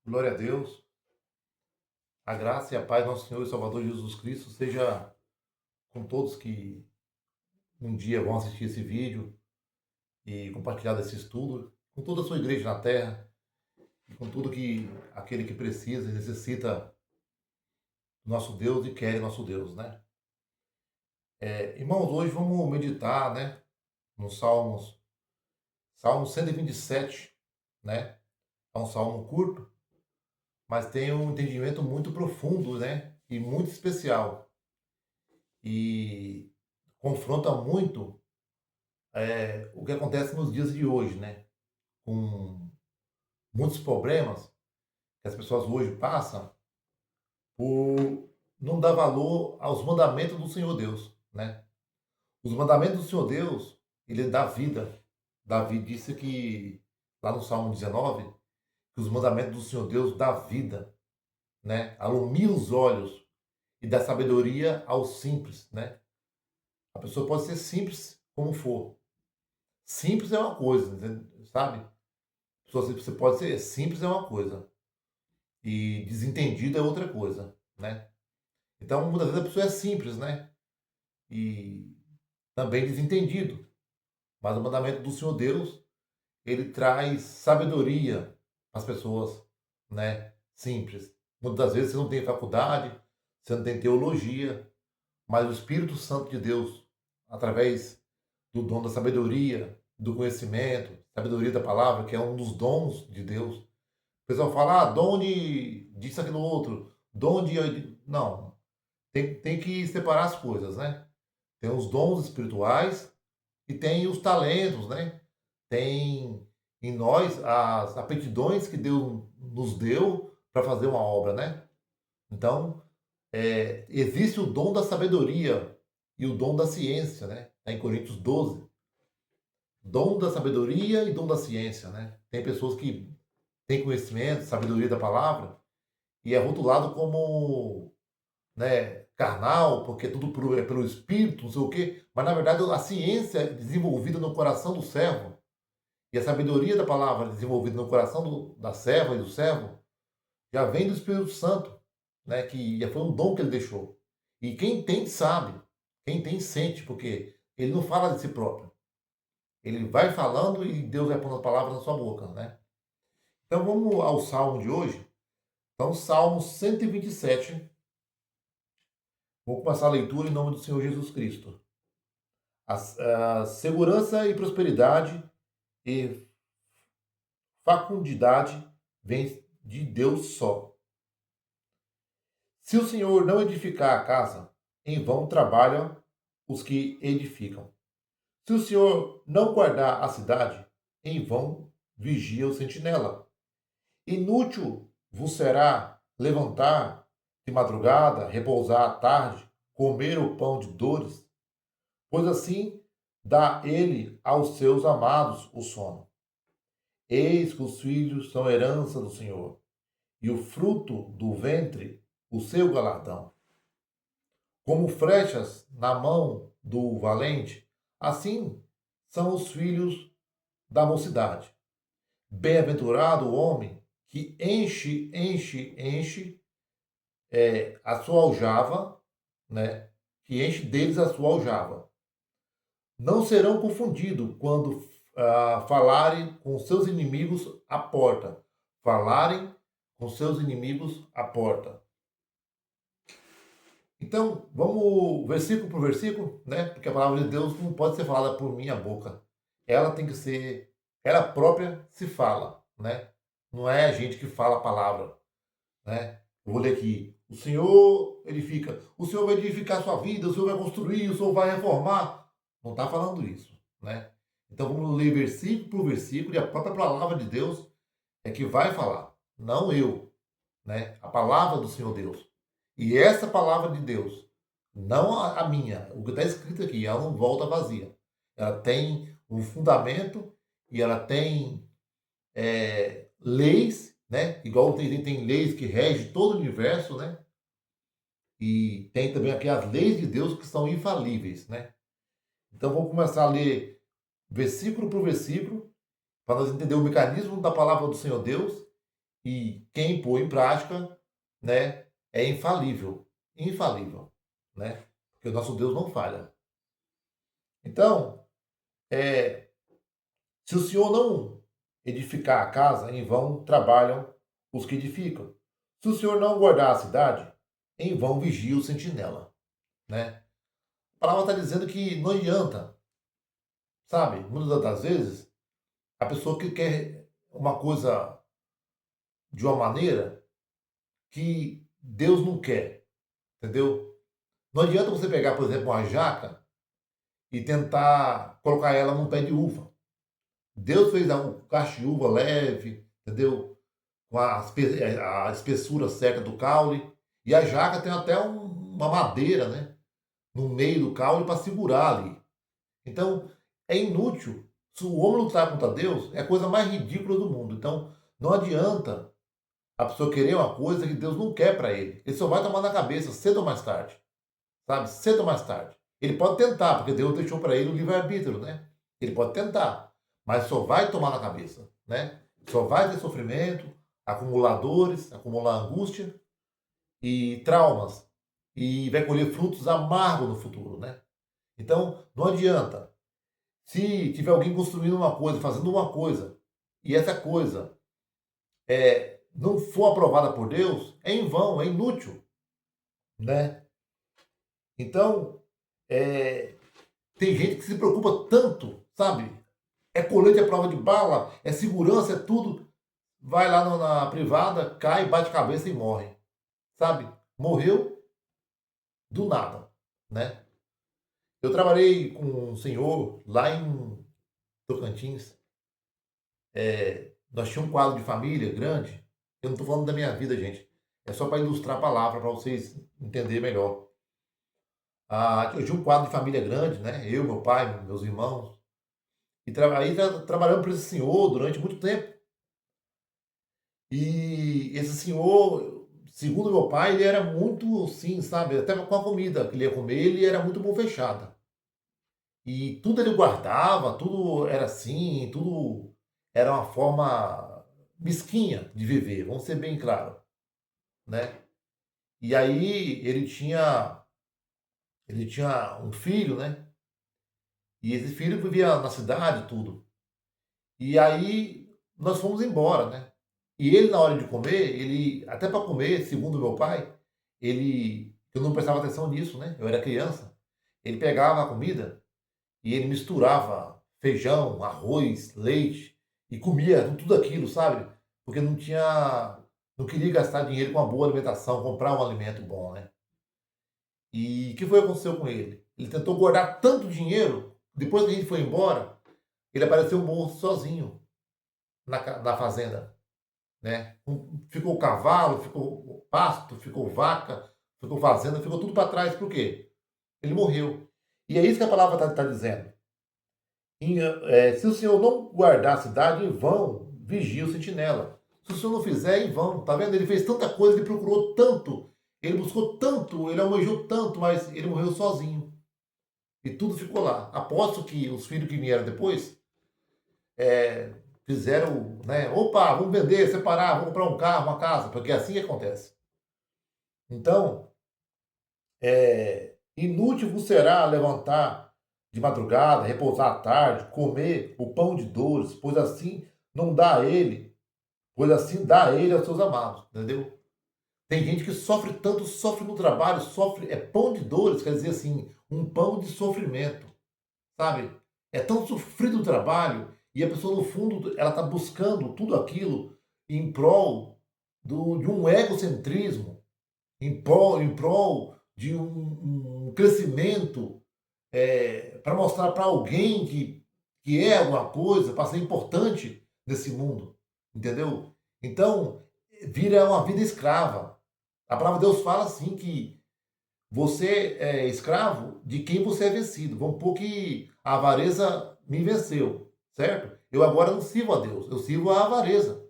Glória a Deus. A graça e a paz do nosso Senhor e Salvador Jesus Cristo seja com todos que um dia vão assistir esse vídeo e compartilhar desse estudo, com toda a sua igreja na terra e com tudo que aquele que precisa e necessita do nosso Deus e quer nosso Deus, né? Irmãos, hoje vamos meditar, né, no Salmo 127, né? É um salmo curto, mas tem um entendimento muito profundo, né? E muito especial. E confronta muito o que acontece nos dias de hoje, né? Com muitos problemas que as pessoas hoje passam por não dar valor aos mandamentos do Senhor Deus, né? Os mandamentos do Senhor Deus, ele dá vida. Davi disse que, lá no Salmo 19, que os mandamentos do Senhor Deus dá vida, né? Alumia os olhos e dá sabedoria aos simples, né? A pessoa pode ser simples como for. Simples é uma coisa, sabe? Você pode ser simples é uma coisa e desentendido é outra coisa, né? Então, muitas vezes a pessoa é simples, né? E também desentendido. Mas o mandamento do Senhor Deus, ele traz sabedoria às pessoas, né? Simples. Muitas das vezes você não tem faculdade, você não tem teologia, mas o Espírito Santo de Deus, através do dom da sabedoria, do conhecimento, sabedoria da palavra, que é um dos dons de Deus. O pessoal fala, dom de disso, aquilo, outro, dom de... Não, tem que separar as coisas, né? Tem os dons espirituais e tem os talentos, né? Tem em nós as aptidões que Deus nos deu para fazer uma obra, né? Então, existe o dom da sabedoria e o dom da ciência, né? Tá em Coríntios 12. Dom da sabedoria e dom da ciência, né? Tem pessoas que têm conhecimento, sabedoria da palavra e é rotulado como, né, carnal, porque tudo é pelo espírito, não sei o quê, mas na verdade a ciência é desenvolvida no coração do servo e a sabedoria da palavra desenvolvida no coração da serva e do servo já vem do Espírito Santo, né, que já foi um dom que ele deixou. E quem tem sabe, quem tem sente, porque ele não fala de si próprio. Ele vai falando e Deus vai pondo as palavras na sua boca, né? Então vamos ao salmo de hoje. Então, Salmo 127. Vou começar a leitura em nome do Senhor Jesus Cristo. A segurança e prosperidade e facundidade vem de Deus só. Se o Senhor não edificar a casa, em vão trabalham os que edificam. Se o Senhor não guardar a cidade, em vão vigia o sentinela. Inútil vos será levantar de madrugada, repousar à tarde, comer o pão de dores, pois assim dá ele aos seus amados o sono. Eis que os filhos são herança do Senhor, e o fruto do ventre o seu galardão. Como flechas na mão do valente, assim são os filhos da mocidade. Bem-aventurado o homem que enche a sua aljava, né? Que enche deles a sua aljava. Não serão confundidos quando falarem com seus inimigos à porta. Falarem com seus inimigos à porta. Então, vamos versículo por versículo, né? Porque a palavra de Deus não pode ser falada por minha boca. Ela tem que ser, ela própria se fala, né? Não é a gente que fala a palavra, né? Eu vou ler aqui. O Senhor edifica. O Senhor vai edificar a sua vida, o Senhor vai construir, o Senhor vai reformar. Não está falando isso, né? Então vamos ler versículo por versículo e a própria palavra de Deus é que vai falar, não eu, né? A palavra do Senhor Deus. E essa palavra de Deus, não a minha, o que está escrito aqui, ela não volta vazia. Ela tem um fundamento e ela tem leis, né? Igual tem leis que regem todo o universo, né? E tem também aqui as leis de Deus que são infalíveis, né? Então vamos começar a ler versículo por versículo para nós entender o mecanismo da palavra do Senhor Deus, e quem põe em prática, né, é infalível, infalível, né? Porque o nosso Deus não falha. Então, se o Senhor não edificar a casa, em vão trabalham os que edificam. Se o Senhor não guardar a cidade, em vão vigia o sentinela, né? A palavra está dizendo que não adianta, sabe? Muitas das vezes, a pessoa que quer uma coisa de uma maneira que Deus não quer, entendeu? Não adianta você pegar, por exemplo, uma jaca e tentar colocar ela num pé de uva. Deus fez um cacho de uva leve, entendeu? Com a espessura certa do caule. E a jaca tem até uma madeira, né? No meio do caule para segurar ali. Então, é inútil. Se o homem lutar contra Deus, é a coisa mais ridícula do mundo. Então, não adianta a pessoa querer uma coisa que Deus não quer para ele. Ele só vai tomar na cabeça cedo ou mais tarde. Sabe? Cedo ou mais tarde. Ele pode tentar, porque Deus deixou para ele o livre-arbítrio, né? Ele pode tentar, mas só vai tomar na cabeça, né? Só vai ter sofrimento, acumular dores, acumular angústia e traumas. E vai colher frutos amargos no futuro, né? Então, não adianta. Se tiver alguém construindo uma coisa, fazendo uma coisa, e essa coisa não for aprovada por Deus, é em vão, é inútil, né? Então, é, tem gente que se preocupa tanto, sabe? É colete à prova de bala, é segurança, é tudo. Vai lá na privada, cai, bate cabeça e morre, sabe? Morreu do nada, né? Eu trabalhei com um senhor lá em Tocantins. Nós tínhamos um quadro de família grande. Eu não estou falando da minha vida, gente. É só para ilustrar a palavra, para vocês entenderem melhor. Eu tinha um quadro de família grande, né? Eu, meu pai, meus irmãos. E trabalhamos para esse senhor durante muito tempo. E esse senhor, segundo meu pai, ele era muito, sim, sabe? Até com a comida que ele ia comer, ele era muito bom fechada. E tudo ele guardava, tudo era assim, tudo era uma forma mesquinha de viver, vamos ser bem claros, né? E aí ele tinha um filho, né? E esse filho vivia na cidade, e tudo. E aí nós fomos embora, né? E ele, na hora de comer, ele, até para comer, segundo meu pai, eu não prestava atenção nisso, né? Eu era criança. Ele pegava a comida e ele misturava feijão, arroz, leite e comia tudo aquilo, sabe? Porque não queria gastar dinheiro com uma boa alimentação, comprar um alimento bom, né? E o que foi que aconteceu com ele? Ele tentou guardar tanto dinheiro, depois que a gente foi embora, ele apareceu morto sozinho na fazenda, né? Ficou cavalo, ficou pasto, ficou vaca, ficou fazenda, ficou tudo para trás. Por quê? Ele morreu. E é isso que a palavra está dizendo. Se o Senhor não guardar a cidade, em vão vigia o sentinela. Se o Senhor não fizer, em vão. Tá vendo? Ele fez tanta coisa, ele procurou tanto, ele buscou tanto, ele almejou tanto, mas ele morreu sozinho. E tudo ficou lá. Aposto que os filhos que vieram depois fizeram, né? Opa, vamos vender, separar, vamos comprar um carro, uma casa, porque é assim que acontece. Então, inútil vos será levantar de madrugada, repousar à tarde, comer o pão de dores, pois assim dá a ele aos seus amados, entendeu? Tem gente que sofre tanto, sofre no trabalho, sofre, é pão de dores, quer dizer assim, um pão de sofrimento, sabe? É tão sofrido o trabalho e a pessoa, no fundo, ela está buscando tudo aquilo em prol de um egocentrismo, em prol de um crescimento, para mostrar para alguém que é alguma coisa, para ser importante nesse mundo, entendeu? Então, vira uma vida escrava. A palavra de Deus fala assim que você é escravo de quem você é vencido. Vamos supor que a avareza me venceu, certo? Eu agora não sirvo a Deus, eu sirvo a avareza.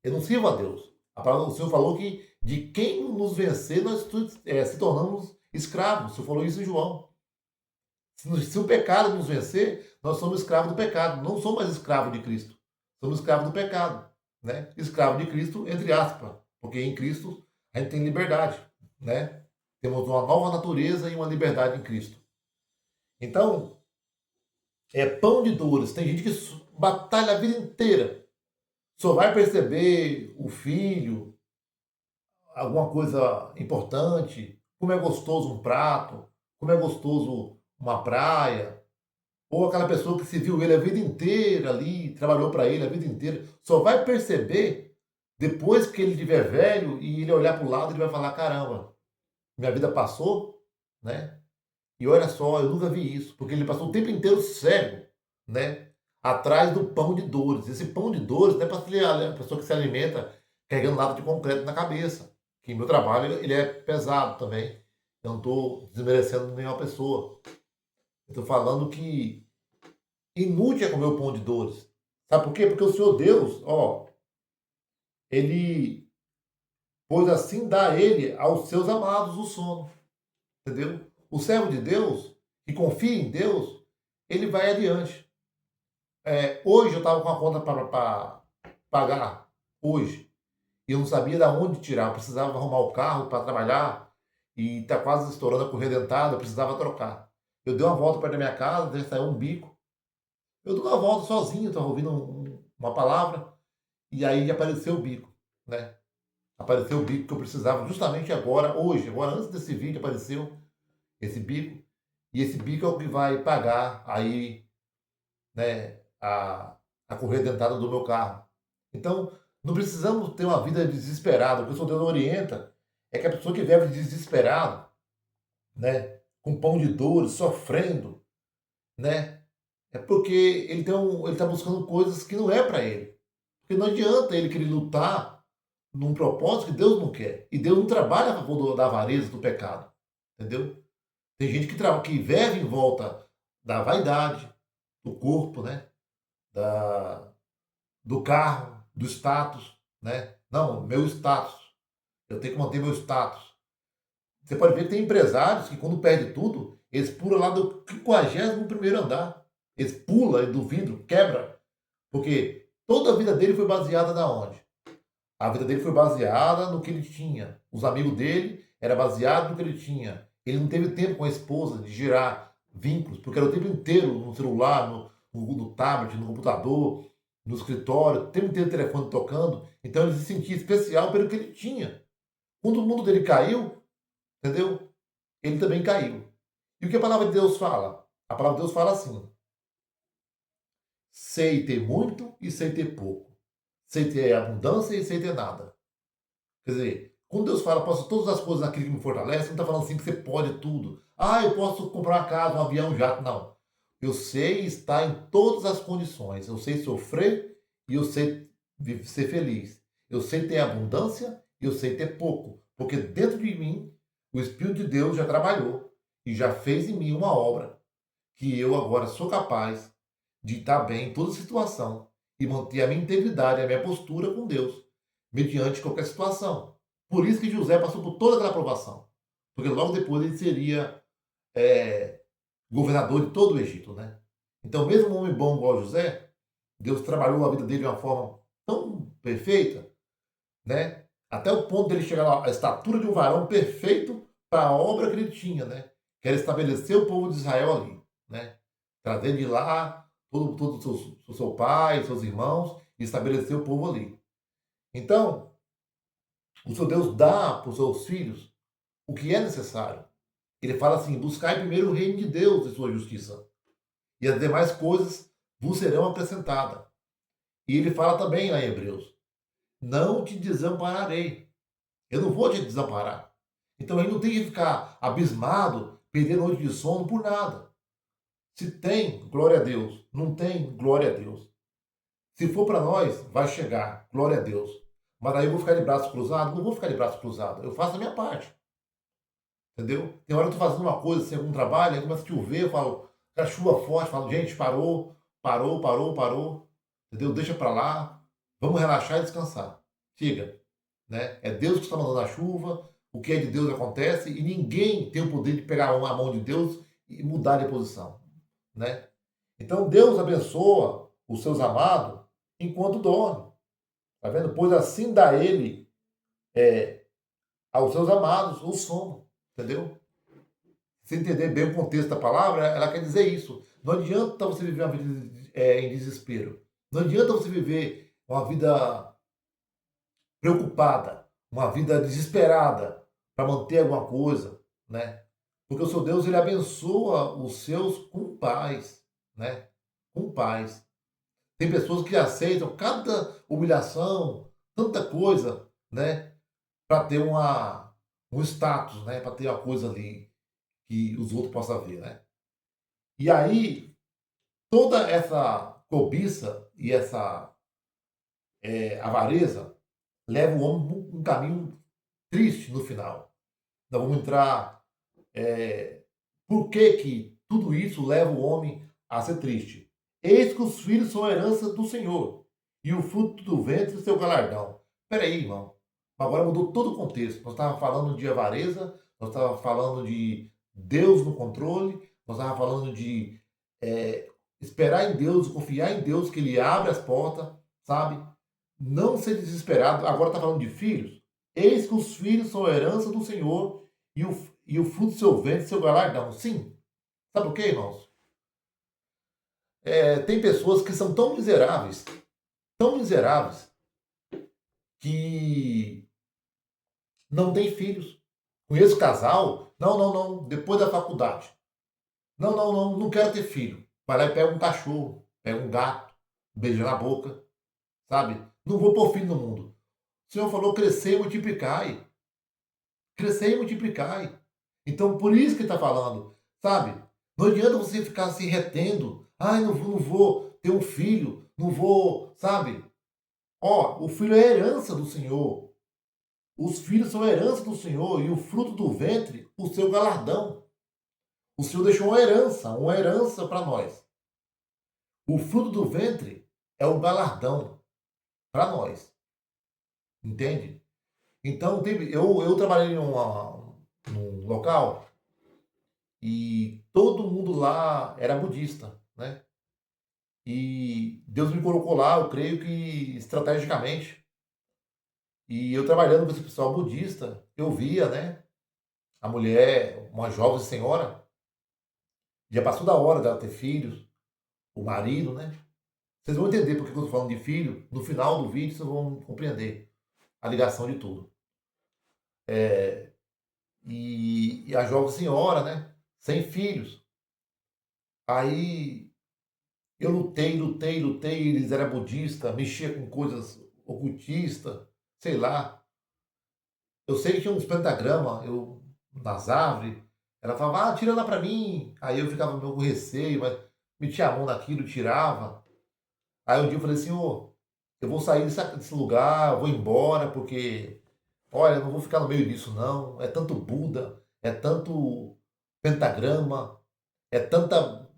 Eu não sirvo a Deus. A palavra do Senhor falou que de quem nos vencer, nós se tornamos escravos. O Senhor falou isso em João. Se o pecado nos vencer, nós somos escravos do pecado. Não somos mais escravos de Cristo. Somos escravos do pecado. Né? Escravo de Cristo, entre aspas. Porque em Cristo a gente tem liberdade. Né? Temos uma nova natureza e uma liberdade em Cristo. Então, é pão de dores. Tem gente que batalha a vida inteira. Só vai perceber o filho, alguma coisa importante, como é gostoso um prato, como é gostoso uma praia, ou aquela pessoa que se viu ele a vida inteira ali, trabalhou para ele a vida inteira, só vai perceber depois que ele estiver velho e ele olhar para o lado, ele vai falar: caramba, minha vida passou, né? E olha só, eu nunca vi isso, porque ele passou o tempo inteiro cego, né? Atrás do pão de dores. Esse pão de dores não é para a pessoa que se alimenta carregando lata de concreto na cabeça. Que meu trabalho ele é pesado também. Eu não estou desmerecendo nenhuma pessoa. Estou falando que inútil é comer o pão de dores. Sabe por quê? Porque o Senhor Deus, ó, ele pois assim dá ele aos seus amados o sono. Entendeu? O servo de Deus, que confia em Deus, ele vai adiante. Hoje eu estava com a conta para pagar, hoje, e eu não sabia de onde tirar. Eu precisava arrumar o carro para trabalhar e está quase estourando a correia dentada, eu precisava trocar. Eu dei uma volta perto da minha casa, daí saiu um bico. Eu dou uma volta sozinho, estava ouvindo uma palavra, e aí apareceu o bico, né? Apareceu o bico que eu precisava justamente agora, hoje, agora antes desse vídeo apareceu esse bico, e esse bico é o que vai pagar aí, né, a correia dentada do meu carro. Então, não precisamos ter uma vida desesperada. O que o Senhor Deus orienta é que a pessoa que vive desesperado, né, com pão de dores, sofrendo, né, é porque ele está buscando coisas que não é para ele. Porque não adianta ele querer lutar num propósito que Deus não quer. E Deus não trabalha a favor da avareza, do pecado. Entendeu? Tem gente que vive em volta da vaidade, do corpo, né? Da, do carro, do status, né? Não, meu status. Eu tenho que manter meu status. Você pode ver que tem empresários que quando perde tudo, eles pulam lá do 51º andar. Eles pulam do vidro, quebra. Porque toda a vida dele foi baseada na onde? A vida dele foi baseada no que ele tinha. Os amigos dele era baseado no que ele tinha. Ele não teve tempo com a esposa de gerar vínculos, porque era o tempo inteiro no celular, no tablet, no computador, no escritório, o tempo inteiro o telefone tocando. Então ele se sentia especial pelo que ele tinha. Quando o mundo dele caiu, entendeu? Ele também caiu. E o que a palavra de Deus fala? A palavra de Deus fala assim: sei ter muito e sei ter pouco. Sei ter abundância e sei ter nada. Quer dizer, quando Deus fala, posso todas as coisas naquele que me fortalece, não está falando assim que você pode tudo. Ah, eu posso comprar uma casa, um avião, um jato. Não. Eu sei estar em todas as condições. Eu sei sofrer e eu sei ser feliz. Eu sei ter abundância e eu sei ter pouco. Porque dentro de mim, o Espírito de Deus já trabalhou e já fez em mim uma obra que eu agora sou capaz de estar bem em toda situação e manter a minha integridade, a minha postura com Deus, mediante qualquer situação. Por isso que José passou por toda aquela provação. Porque logo depois ele seria governador de todo o Egito, né? Então, mesmo um homem bom igual José, Deus trabalhou a vida dele de uma forma tão perfeita, né? Até o ponto dele chegar à estatura de um varão perfeito para a obra que ele tinha, né? Que era estabelecer o povo de Israel ali, né? Trazer de lá todo o seu pai, seus irmãos, e estabelecer o povo ali. Então, o seu Deus dá para os seus filhos o que é necessário. Ele fala assim: buscai primeiro o reino de Deus e sua justiça, e as demais coisas vos serão acrescentadas. E ele fala também lá em Hebreus: não te desampararei. Eu não vou te desamparar. Então ele não tem que ficar abismado, perder noite de sono por nada. Se tem, glória a Deus. Não tem, glória a Deus. Se for para nós, vai chegar, glória a Deus. Mas aí eu vou ficar de braço cruzado? Não vou ficar de braço cruzado. Eu faço a minha parte. Entendeu? Tem hora que eu tô fazendo uma coisa, sem algum trabalho, aí começa a chover, eu falo, a chuva forte, eu falo, gente, parou, parou, parou, parou. Entendeu? Deixa para lá. Vamos relaxar e descansar. Chega. Né? É Deus que está mandando a chuva, o que é de Deus acontece, e ninguém tem o poder de pegar a mão de Deus e mudar de posição, né? Então Deus abençoa os seus amados enquanto dorme, tá vendo? Pois assim dá ele aos seus amados o sono, entendeu? Se entender bem o contexto da palavra, ela quer dizer isso. Não adianta você viver uma vida em desespero. Não adianta você viver uma vida preocupada, uma vida desesperada para manter alguma coisa, né? Porque o seu Deus, ele abençoa os seus com paz, né? Com paz. Tem pessoas que aceitam cada humilhação, tanta coisa, né? Para ter um status, né? Para ter uma coisa ali que os outros possam ver, né? E aí, toda essa cobiça e essa avareza leva o homem por um caminho triste no final. Nós vamos entrar. Por que que tudo isso leva o homem a ser triste? Eis que os filhos são a herança do Senhor, e o fruto do ventre seu galardão. Peraí, irmão. Agora mudou todo o contexto. Nós estávamos falando de avareza, nós estávamos falando de Deus no controle, nós estávamos falando de é, esperar em Deus, confiar em Deus, que Ele abre as portas, sabe? Não ser desesperado. Agora está falando de filhos. Eis que os filhos são a herança do Senhor e o fruto do seu ventre, seu galardão. Sim. Sabe por quê, irmãos? Tem pessoas que são tão miseráveis, que não têm filhos. Conheço casal, não, não, não, depois da faculdade. Não, não, não, não quero ter filho. Vai lá e pega um cachorro, pega um gato, beija na boca, sabe? Não vou pôr filho no mundo. O Senhor falou crescer e multiplicai. Crescer e multiplicai. Então, por isso que ele está falando, sabe? Não adianta você ficar se retendo. Ai, não vou ter um filho, não vou, sabe? Ó, o filho é herança do Senhor. Os filhos são herança do Senhor e o fruto do ventre, o seu galardão. O Senhor deixou uma herança para nós. O fruto do ventre é o galardão para nós. Entende? Então, eu trabalhei num local e todo mundo lá era budista, né? E Deus me colocou lá, eu creio que estrategicamente. E eu trabalhando com esse pessoal budista, eu via, né? A mulher, uma jovem senhora, já passou da hora dela ter filhos, o marido, né? Vocês vão entender porque que eu estou falando de filho. No final do vídeo vocês vão compreender a ligação de tudo. E a jovem senhora, né? Sem filhos. Aí eu lutei, eles eram budistas, mexia com coisas ocultistas, sei lá. Eu sei que tinha uns pentagramas nas árvores. Ela falava, tira lá pra mim. Aí eu ficava meio com receio, mas metia a mão naquilo, tirava. Aí um dia eu falei assim, ô, eu vou sair desse lugar, eu vou embora, porque, olha, eu não vou ficar no meio disso não. É tanto Buda, é tanto pentagrama, é tanta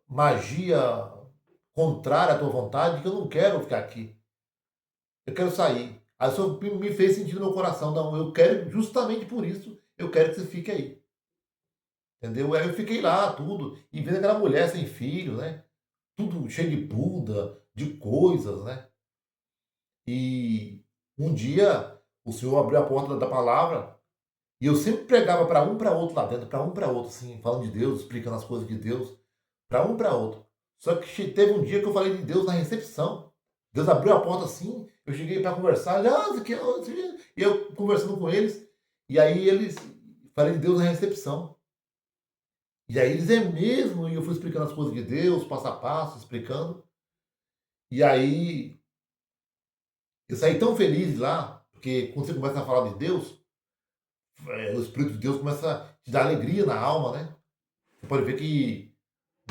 magia contrária à tua vontade que eu não quero ficar aqui. Eu quero sair. Aí o Senhor me fez sentir no meu coração, não, eu quero, justamente por isso, eu quero que você fique aí. Entendeu? Aí eu fiquei lá, tudo, e vendo aquela mulher sem filho, né? Tudo cheio de Buda, de coisas, né? E um dia o Senhor abriu a porta da palavra e eu sempre pregava para um para outro lá dentro, para um para outro, assim, falando de Deus, explicando as coisas de Deus, para um para outro. Só que teve um dia que eu falei de Deus na recepção. Deus abriu a porta assim, eu cheguei para conversar, isso aqui, isso aqui, e eu conversando com eles, e aí eles, falei de Deus na recepção. E aí eles mesmo, e eu fui explicando as coisas de Deus, passo a passo, explicando. E aí eu saí tão feliz de lá, porque quando você começa a falar de Deus, o Espírito de Deus começa a te dar alegria na alma, né? Você pode ver que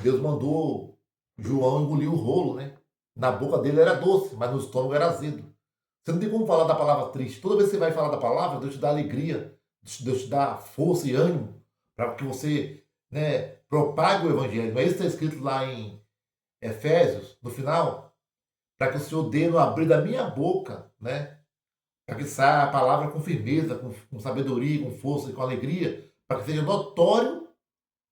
Deus mandou João engolir o rolo, né? Na boca dele era doce, mas no estômago era azedo. Você não tem como falar da palavra triste. Toda vez que você vai falar da palavra, Deus te dá alegria, Deus te dá força e ânimo para que você, né, propague o evangelho. Não é isso que está escrito lá em Efésios, no final? Para que o Senhor dê no abrir da minha boca, né? Para que saia a palavra com firmeza, com sabedoria, com força e com alegria, para que seja notório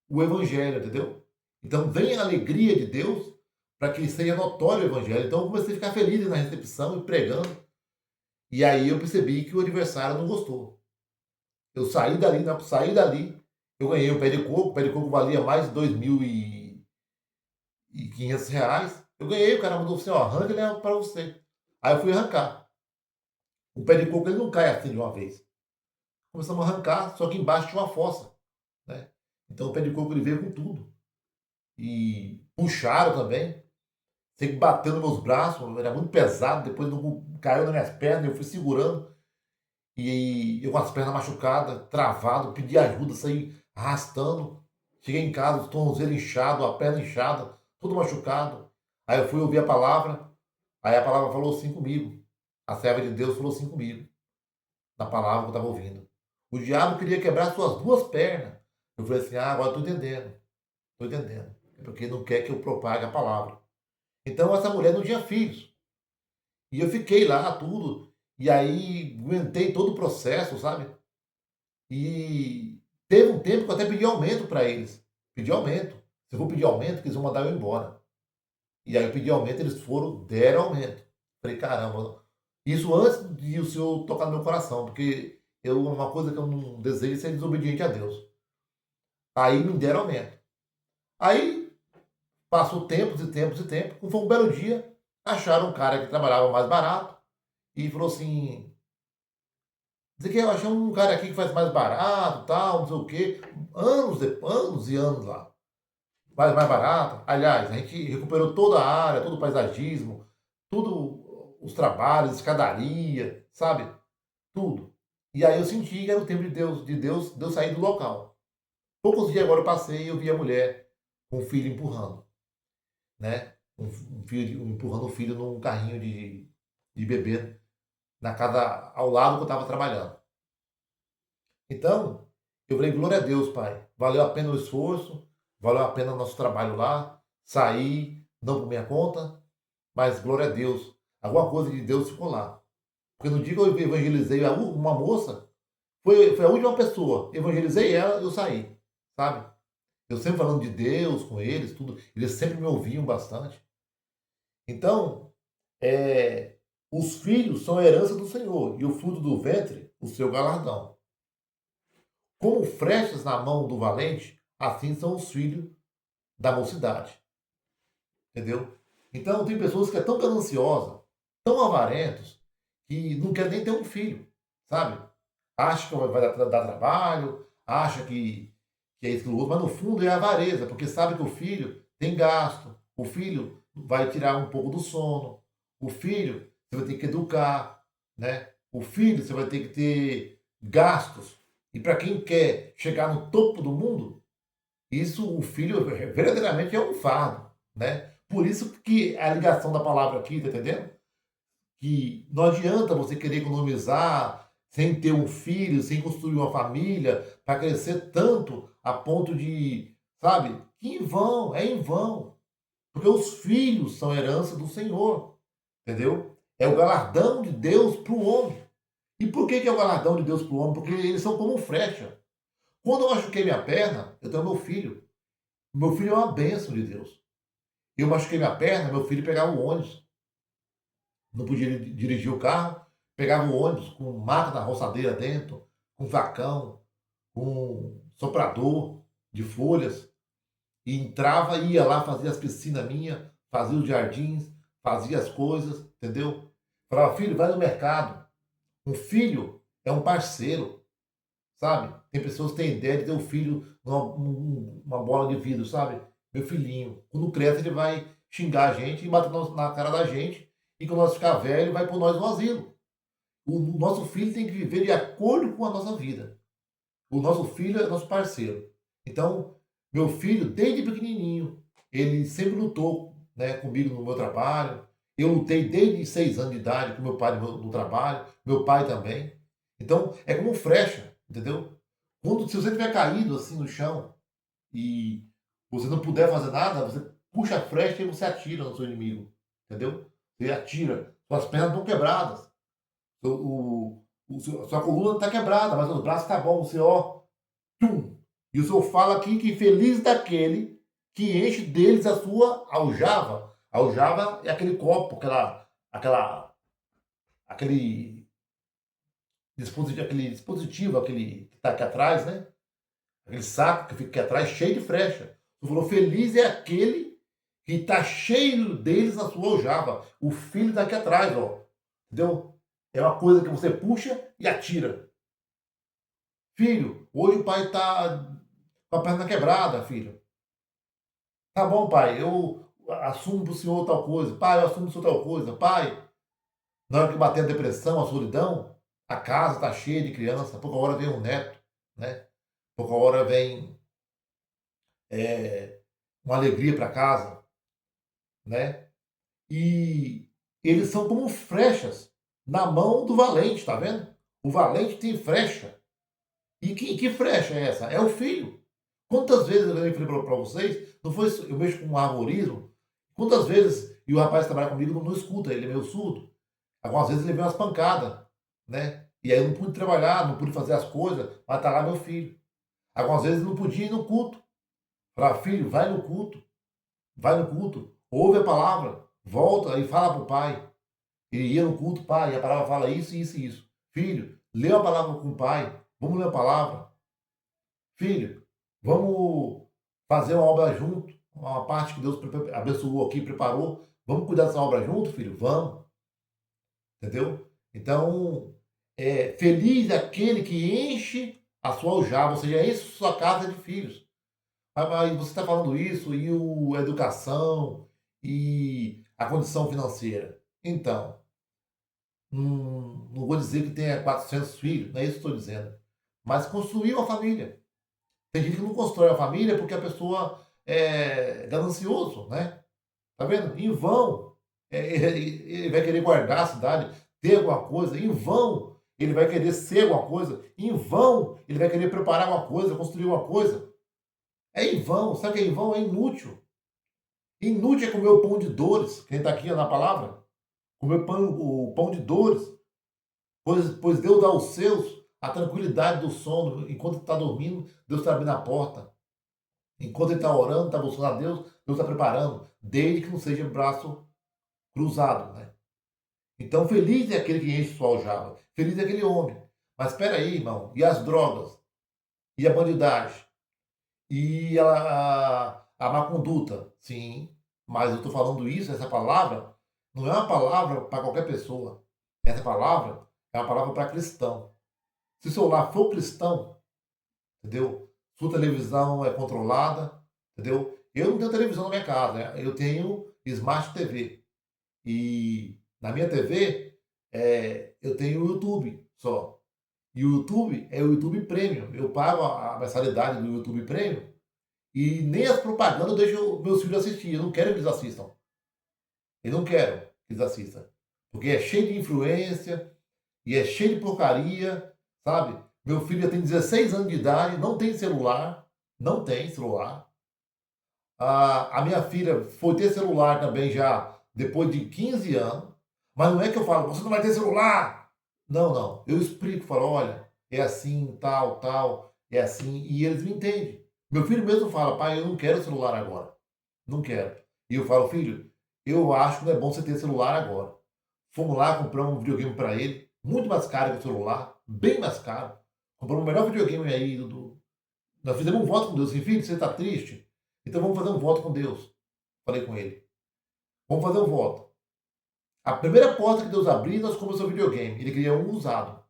o evangelho, entendeu? Então vem a alegria de Deus para que seja notório o evangelho. Então eu comecei a ficar feliz na recepção e pregando. E aí eu percebi que o adversário não gostou. Eu saí dali, saí dali, eu ganhei o pé de coco valia mais de 2.500 reais. Eu ganhei, o cara mandou assim, ó, arranca ele para você. Aí eu fui arrancar. O pé de coco ele não cai assim de uma vez. Começamos a arrancar, só que embaixo tinha uma fossa, né? Então o pé de coco ele veio com tudo. E puxaram também. Sei que bateu nos meus braços, era muito pesado, depois não caiu nas minhas pernas, eu fui segurando. E eu com as pernas machucadas, travado, pedi ajuda, saí arrastando. Cheguei em casa, o tornozelo inchado, a perna inchada, tudo machucado. Aí eu fui ouvir a palavra, aí a palavra falou assim comigo. A serva de Deus falou assim comigo, na palavra que eu estava ouvindo. O diabo queria quebrar suas duas pernas. Eu falei assim, agora estou entendendo, estou entendendo. É porque não quer que eu propague a palavra. Então essa mulher não tinha filhos. E eu fiquei lá, tudo. E aí aguentei todo o processo, sabe? E teve um tempo que eu até pedi aumento para eles. Pedi aumento. Se eu vou pedir aumento, que eles vão mandar eu embora. E aí eu pedi aumento, eles foram, deram aumento. Falei, caramba. Isso antes de o Senhor tocar no meu coração, porque uma coisa que eu não desejo é ser desobediente a Deus. Aí me deram aumento. Aí passou tempos e tempos e tempos. Quando foi um belo dia, acharam um cara que trabalhava mais barato e falou assim: dizer que eu achei um cara aqui que faz mais barato, tal, não sei o quê. Anos e anos lá. Faz mais barato. Aliás, a gente recuperou toda a área, todo o paisagismo, tudo, os trabalhos, escadaria, sabe? Tudo. E aí eu senti que era o tempo de Deus sair do local. Poucos dias agora eu passei e eu vi a mulher com o filho empurrando, né? Um filho, empurrando o filho num carrinho de bebê na casa ao lado que eu estava trabalhando. Então, eu falei, glória a Deus, Pai. Valeu a pena o esforço, valeu a pena o nosso trabalho lá, sair, não por minha conta, mas glória a Deus. Alguma coisa de Deus ficou lá. Porque no dia que eu evangelizei uma moça, foi a última pessoa. Evangelizei ela, eu saí, sabe? Eu sempre falando de Deus com eles, tudo. Eles sempre me ouviam bastante. Então, os filhos são a herança do Senhor, e o fruto do ventre, o seu galardão. Como flechas na mão do valente, assim são os filhos da mocidade. Entendeu? Então, tem pessoas que é tão gananciosa, tão avarentos, que não quer nem ter um filho, sabe? Acha que vai dar trabalho, acha que é isso que outro, mas no fundo é avareza, porque sabe que o filho tem gasto, o filho vai tirar um pouco do sono, o filho você vai ter que educar, né? O filho você vai ter que ter gastos. E para quem quer chegar no topo do mundo, isso o filho verdadeiramente é um fardo, né? Por isso que a ligação da palavra aqui, tá entendendo? Que não adianta você querer economizar sem ter um filho, sem construir uma família, para crescer tanto a ponto de, sabe, que em vão, é em vão. Porque os filhos são herança do Senhor, entendeu? É o galardão de Deus para o homem. E por que é o galardão de Deus para o homem? Porque eles são como flecha. Quando eu machuquei minha perna, eu tenho meu filho. Meu filho é uma bênção de Deus. Eu machuquei minha perna, meu filho pegava o ônibus. Não podia dirigir o carro, pegava o ônibus com máquina roçadeira dentro, com facão, com soprador de folhas, e entrava, ia lá, fazia as piscinas minhas, fazia os jardins, fazia as coisas, entendeu? Falava, filho, vai no mercado. Um filho é um parceiro, sabe? Tem pessoas que têm ideia de ter um filho numa bola de vidro, sabe? Meu filhinho. Quando cresce, ele vai xingar a gente e bater na cara da gente. E quando nós ficar velho, vai por nós no asilo. O nosso filho tem que viver de acordo com a nossa vida. O nosso filho é nosso parceiro. Então, meu filho, desde pequenininho, ele sempre lutou, né, comigo no meu trabalho. Eu lutei desde 6 anos de idade com meu pai no trabalho, meu pai também. Então, é como flecha, entendeu? Se você tiver caído assim no chão e você não puder fazer nada, você puxa a flecha e você atira no seu inimigo, entendeu? Você atira. Suas pernas estão quebradas. Sua coluna está quebrada, mas os braços tá bom. Você, ó, tum, E o Senhor fala aqui que feliz daquele que enche deles a sua aljava. A aljava é aquele copo, aquele dispositivo, aquele que está aqui atrás, né? Aquele saco que fica aqui atrás, cheio de frecha. Tu falou, feliz é aquele que está cheio deles na sua aljava. O filho está aqui atrás, ó. Entendeu? É uma coisa que você puxa e atira. Filho, hoje o pai está com a perna quebrada, filho. Tá bom, pai, eu assumo pro senhor tal coisa. Pai, eu assumo pro senhor tal coisa. Pai, na hora que bater a depressão, a solidão, a casa está cheia de criança. Pouca hora vem um neto, né? Pouca hora vem uma alegria para casa, né? E eles são como flechas na mão do valente, tá vendo? O valente tem flecha. E que flecha é essa? É o filho. Quantas vezes eu falei para vocês, não foi, eu mexo com arborismo, quantas vezes, e o rapaz que trabalha comigo não escuta, ele é meio surdo. Algumas vezes ele vê umas pancadas, né? E aí eu não pude trabalhar, não pude fazer as coisas, mas tá lá meu filho. Algumas vezes não podia ir no culto. Falar, filho, vai no culto, ouve a palavra, volta e fala para o pai. Ele ia no culto, pai, e a palavra fala isso, isso e isso. Filho, lê a palavra com o pai, vamos ler a palavra. Filho, vamos fazer uma obra junto, uma parte que Deus abençoou aqui, preparou. Vamos cuidar dessa obra junto, filho? Vamos. Entendeu? Então, feliz é aquele que enche a sua aljava, ou seja, enche sua casa de filhos. Mas você está falando isso, e a educação, e a condição financeira. Então, não vou dizer que tenha 400 filhos, não é isso que estou dizendo. Mas construir uma família. Tem gente que não constrói uma família porque a pessoa é ganancioso, né? Tá vendo? Em vão. Ele vai querer guardar a cidade, ter alguma coisa. Em vão. Ele vai querer ser alguma coisa. Em vão. Ele vai querer preparar uma coisa, construir uma coisa. É em vão. Sabe o que é em vão? É inútil. Inútil é comer o pão de dores. Quem está aqui na palavra? Comer o pão de dores. Pois Deus dá aos seus a tranquilidade do sono. Enquanto está dormindo, Deus está abrindo a porta. Enquanto ele está orando, está buscando a Deus, Deus está preparando. Desde que não seja braço cruzado, né? Então, feliz é aquele que enche sua aljava. Feliz é aquele homem. Mas espera aí, irmão. E as drogas? E a bandidagem? E a má conduta? Sim. Mas eu estou falando isso, essa palavra, não é uma palavra para qualquer pessoa. Essa palavra é uma palavra para cristão. Se o seu lar for cristão, entendeu? Sua televisão é controlada, entendeu? Eu não tenho televisão na minha casa, né? Eu tenho Smart TV. E na minha TV, eu tenho o YouTube só. E o YouTube é o YouTube Premium. Eu pago a mensalidade do YouTube Premium e nem as propagandas eu deixo meus filhos assistir. Eu não quero que eles assistam. Eu não quero que eles assistam. Porque é cheio de influência e é cheio de porcaria, sabe? Meu filho já tem 16 anos de idade, não tem celular. Não tem celular. A minha filha foi ter celular também já depois de 15 anos. Mas não é que eu falo, você não vai ter celular. Não, não. Eu explico, falo, olha, é assim, tal, tal, é assim, e eles me entendem. Meu filho mesmo fala, pai, eu não quero celular agora. Não quero. E eu falo, filho, eu acho que não é bom você ter celular agora. Fomos lá, compramos um videogame para ele, muito mais caro que o celular, bem mais caro. Compramos o melhor videogame aí nós fizemos um voto com Deus. Assim, filho, você está triste? Então vamos fazer um voto com Deus. Falei com ele. Vamos fazer um voto. A primeira porta que Deus abriu, nós compramos o videogame. Ele queria um usado.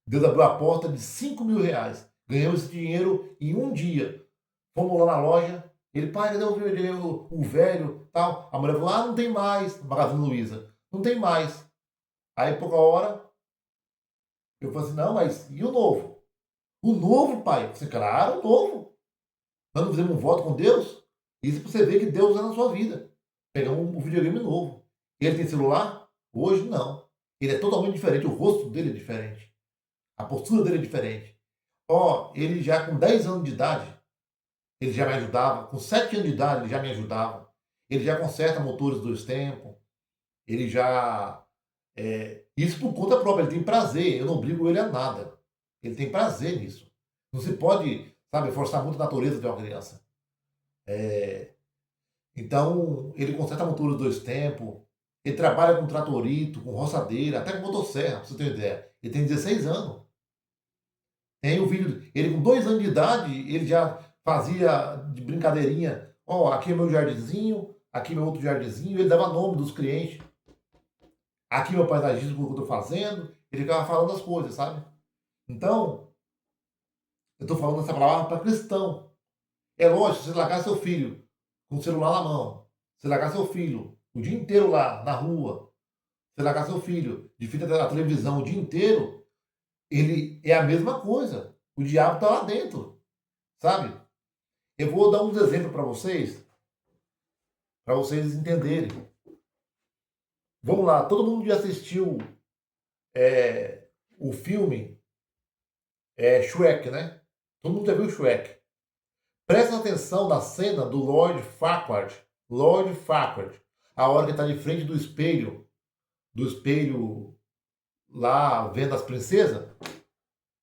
Deus abriu a porta de R$ 5.000. Ganhamos esse dinheiro em um dia. Fomos lá na loja. Ele, pai, cadê o videogame, o velho, tal. A mulher falou, não tem mais. Magazine Luiza. Não tem mais. Aí, pouca hora, eu falei assim, não, mas e o novo? O novo, pai? Você, claro, o novo. Nós não fizemos um voto com Deus? Isso para você ver que Deus é na sua vida. Pegamos um videogame novo. Ele tem celular? Hoje não. Ele é totalmente diferente. O rosto dele é diferente. A postura dele é diferente. Ó, ele já com 10 anos de idade, ele já me ajudava. Com 7 anos de idade, ele já me ajudava. Ele já conserta motores dois tempos. Ele já... isso por conta própria. Ele tem prazer. Eu não obrigo ele a nada. Ele tem prazer nisso. Não se pode sabe? Forçar muito a natureza de uma criança. É, então, ele conserta motor dos dois tempos, ele trabalha com tratorito, com roçadeira, até com motosserra, pra você ter uma ideia. Ele tem 16 anos. Tem o vídeo, ele com 2 anos de idade, ele já fazia de brincadeirinha, ó, aqui é meu jardinzinho, aqui é meu outro jardinzinho, ele dava nome dos clientes. Aqui é meu paisagismo que eu estou fazendo, ele ficava falando as coisas, sabe? Então, eu estou falando essa palavra para cristão. É lógico, você largar seu filho com o celular na mão, você largar seu filho o dia inteiro lá na rua, você largar seu filho de frente da televisão o dia inteiro, ele é a mesma coisa. O diabo está lá dentro, sabe? Eu vou dar uns exemplos para vocês entenderem. Vamos lá, todo mundo já assistiu é, o filme Shrek, né? Todo mundo já viu Shrek. Presta atenção na cena do Lord Farquaad. Lord Farquaad. A hora que está de frente do espelho lá vendo as princesas.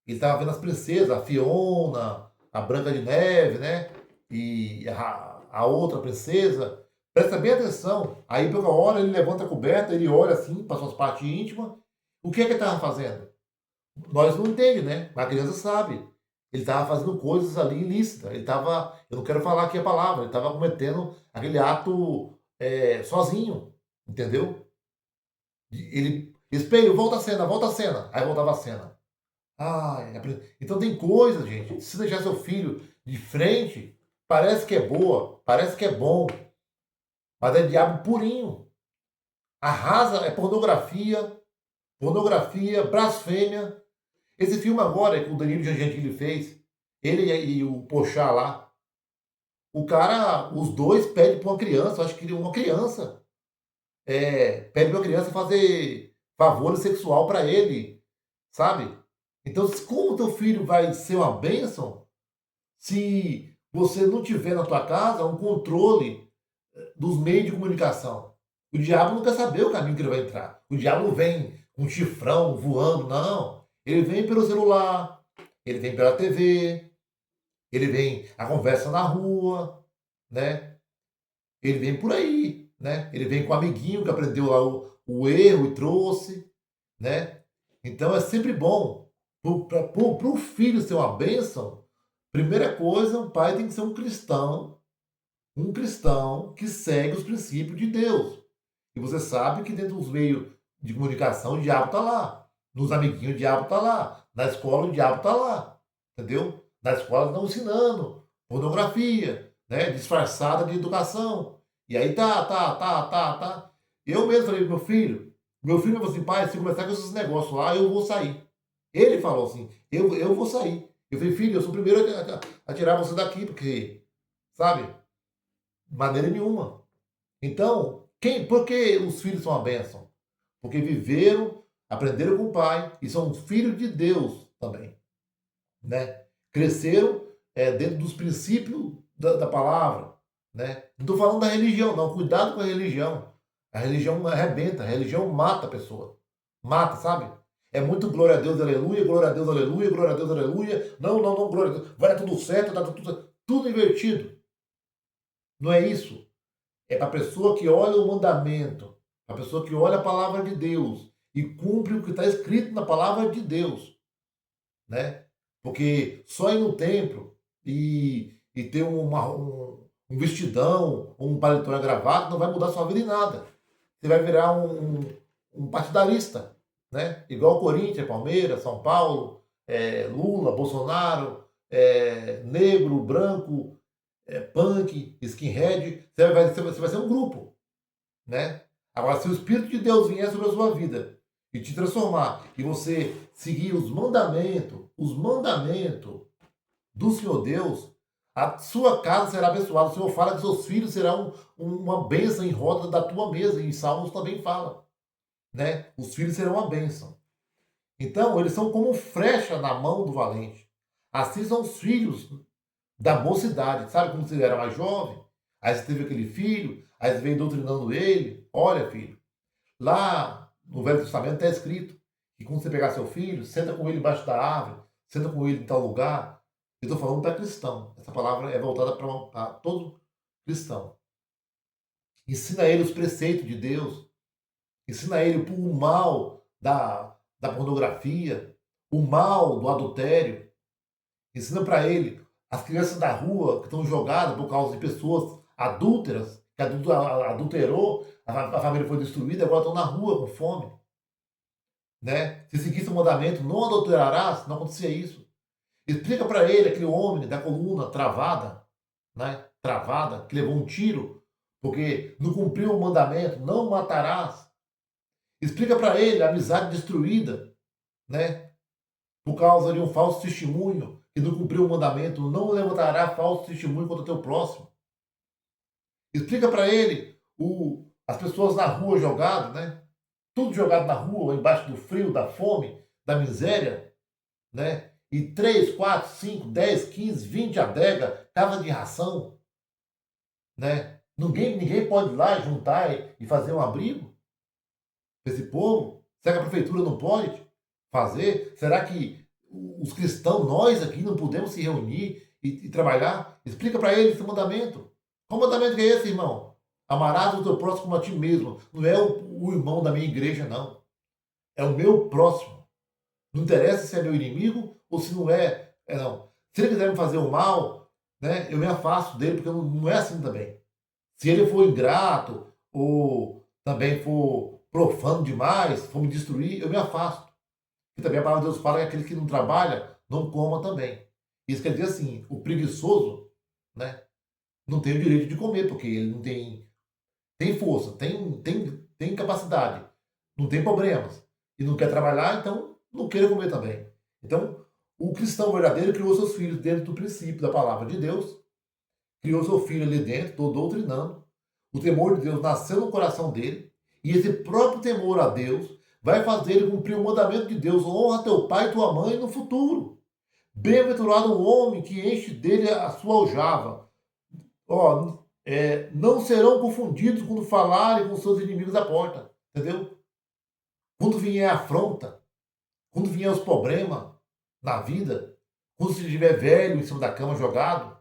Ele estava vendo as princesas, a Fiona, a Branca de Neve, né? E a outra princesa. Presta bem atenção. Aí, pela hora, ele levanta a coberta, ele olha assim para suas partes íntimas. O que é que ele estava fazendo? Nós não entendemos, né? Mas a criança sabe. Ele estava fazendo coisas ali ilícitas. Ele estava, eu não quero falar aqui a palavra, ele estava cometendo aquele ato sozinho, entendeu? Ele, espelho, volta a cena, volta a cena. Aí voltava a cena. Então tem coisa, gente. Se deixar seu filho de frente, parece que é boa, parece que é bom, mas é diabo purinho. Arrasa, é pornografia, pornografia, blasfêmia. Esse filme agora, que o Danilo Gentili fez, ele e o Pochá lá, o cara, os dois pedem para uma criança, acho que uma criança, pede para uma criança fazer favor sexual para ele, sabe? Então, como teu filho vai ser uma bênção se você não tiver na tua casa um controle dos meios de comunicação? O diabo não quer saber o caminho que ele vai entrar. O diabo não vem com um chifrão voando, não. Ele vem pelo celular, ele vem pela TV, ele vem a conversa na rua, né? Ele vem por aí, né? Ele vem com o amiguinho que aprendeu lá o erro e trouxe, né? Então é sempre bom para o filho ser uma bênção. Primeira coisa, o pai tem que ser um cristão que segue os princípios de Deus. E você sabe que dentro dos meios de comunicação o diabo está lá. Nos amiguinhos o diabo está lá. Na escola o diabo está lá. Entendeu? Na escola estão ensinando pornografia, né? Disfarçada de educação. E aí tá. Eu mesmo falei pro meu filho falou assim, pai, se começar com esses negócios lá, eu vou sair. Ele falou assim, eu vou sair. Eu falei, filho, eu sou o primeiro a tirar você daqui, porque, sabe, de maneira nenhuma. Então, por que os filhos são a bênção? Porque viveram, aprenderam com o pai e são filhos de Deus também, né? Cresceram dentro dos princípios da palavra, né? Não estou falando da religião, não. Cuidado com a religião. A religião arrebenta, a religião mata a pessoa. Mata, sabe? É muito glória a Deus, aleluia, glória a Deus, aleluia, glória a Deus, aleluia. Não, glória a Deus. Vai dar tudo certo, tá tudo invertido. Não é isso. É para a pessoa que olha o mandamento, para a pessoa que olha a palavra de Deus e cumpre o que está escrito na palavra de Deus, né? Porque só ir no templo e ter um vestidão, um paletó gravado, não vai mudar sua vida em nada. Você vai virar um partidarista, né? Igual Corinthians, Palmeiras, São Paulo, Lula, Bolsonaro, negro, branco, punk, skinhead, você vai ser um grupo, né? Agora, se o Espírito de Deus vier sobre a sua vida e te transformar, e você seguir os mandamentos do Senhor Deus, a sua casa será abençoada. O Senhor fala que seus filhos serão uma bênção em roda da tua mesa, e em Salmos também fala, né? Os filhos serão uma bênção. Então, eles são como flecha na mão do valente. Assim são os filhos da mocidade. Sabe quando você era mais jovem? Aí você teve aquele filho, aí você veio doutrinando ele. Olha, filho, lá no Velho Testamento está escrito que quando você pegar seu filho, senta com ele embaixo da árvore, senta com ele em tal lugar, Eu estou falando para cristão. Essa palavra é voltada para todo cristão. Ensina ele os preceitos de Deus. Ensina ele o mal da pornografia, o mal do adultério. Ensina para ele as crianças da rua que estão jogadas por causa de pessoas adúlteras, que adulterou, a família foi destruída, agora estão na rua com fome. Né? Se seguisse o mandamento, não adulterarás, não acontecia isso. Explica para ele aquele homem da coluna travada, né? Travada, que levou um tiro, porque não cumpriu o mandamento, não matarás. Explica para ele a amizade destruída, né? Por causa de um falso testemunho, que não cumpriu o mandamento, não levantará falso testemunho contra o teu próximo. Explica para ele as pessoas na rua jogadas, né? Tudo jogado na rua, embaixo do frio, da fome, da miséria, né? E 3, 4, 5, 10, 15, 20 adega, casa de ração, né? Ninguém pode ir lá juntar e fazer um abrigo para esse povo. Será que a prefeitura não pode fazer? Será que os cristãos, nós aqui, não podemos se reunir e trabalhar? Explica para eles esse mandamento. Qual mandamento que é esse, irmão? Amarás o teu próximo como a ti mesmo. Não é o irmão da minha igreja, não. É o meu próximo. Não interessa se é meu inimigo ou se não é. É não. Se ele quiser me fazer o mal, né, eu me afasto dele, porque não é assim também. Se ele for ingrato ou também for profano demais, for me destruir, eu me afasto. E também a palavra de Deus fala que aquele que não trabalha, não coma também. Isso quer dizer assim, o preguiçoso, né, não tem o direito de comer, porque ele não tem força, tem capacidade, não tem problemas, e não quer trabalhar, então não queira comer também. Então, o cristão verdadeiro criou seus filhos dentro do princípio da palavra de Deus, criou seu filho ali dentro, todo doutrinando. O temor de Deus nasceu no coração dele, e esse próprio temor a Deus vai fazer ele cumprir o mandamento de Deus: honra teu pai e tua mãe no futuro. Bem-aventurado o homem que enche dele a sua aljava. Ó, não serão confundidos quando falarem com seus inimigos à porta. Entendeu? Quando vier a afronta, quando vier os problemas na vida, quando você estiver velho em cima da cama jogado,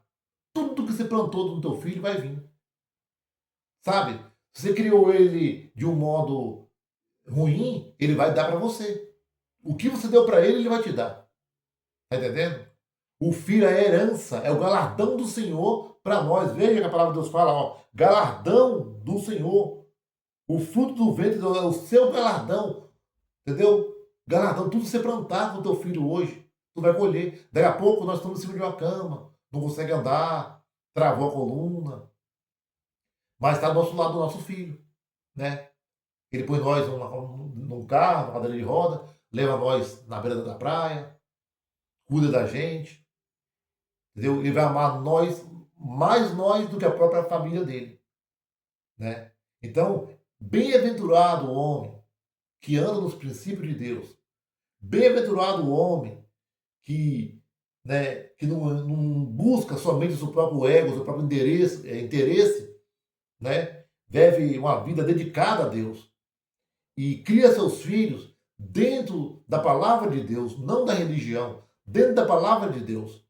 tudo que você plantou no teu filho vai vir. Sabe? Se você criou ele de um modo ruim, ele vai dar para você. O que você deu para ele, ele vai te dar. Tá entendendo? O filho é a herança, é o galardão do Senhor para nós. Veja que a palavra de Deus fala, ó, galardão do Senhor. O fruto do ventre é o seu galardão. Entendeu? Galardão, tudo que você plantar com o teu filho hoje, tu vai colher. Daqui a pouco nós estamos em cima de uma cama, não consegue andar, travou a coluna, mas está do nosso lado do nosso filho, né? Ele põe nós num carro, numa cadeira de roda, leva nós na beira da praia, cuida da gente, entendeu? Ele vai amar nós, mais nós do que a própria família dele, né? Então, bem-aventurado o homem que anda nos princípios de Deus. Bem-aventurado o homem que, né, que não busca somente o seu próprio ego, o seu próprio interesse, né? Vive uma vida dedicada a Deus e cria seus filhos dentro da palavra de Deus, não da religião, dentro da palavra de Deus,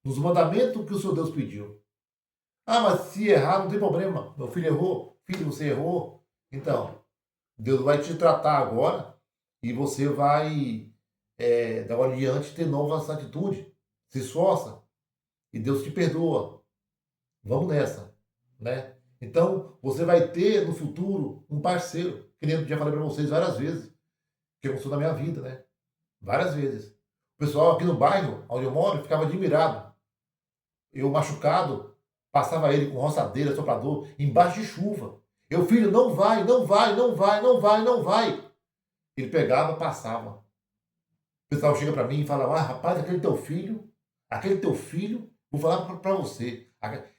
nos mandamentos que o seu Deus pediu. Ah, mas se errar, não tem problema. Meu filho errou, filho, você errou. Então, Deus vai te tratar agora e você vai, da hora em diante, ter novas atitudes. Se esforça e Deus te perdoa. Vamos nessa, né? Então, você vai ter no futuro um parceiro, que nem eu já falei para vocês várias vezes, que aconteceu na minha vida, né? Várias vezes. O pessoal aqui no bairro, onde eu moro, ficava admirado. Eu machucado, passava ele com roçadeira, soprador, embaixo de chuva. Eu, filho, não vai, não vai, não vai, não vai, não vai. Ele pegava, passava. O pessoal chega para mim e fala: ah, rapaz, aquele teu filho, vou falar para você.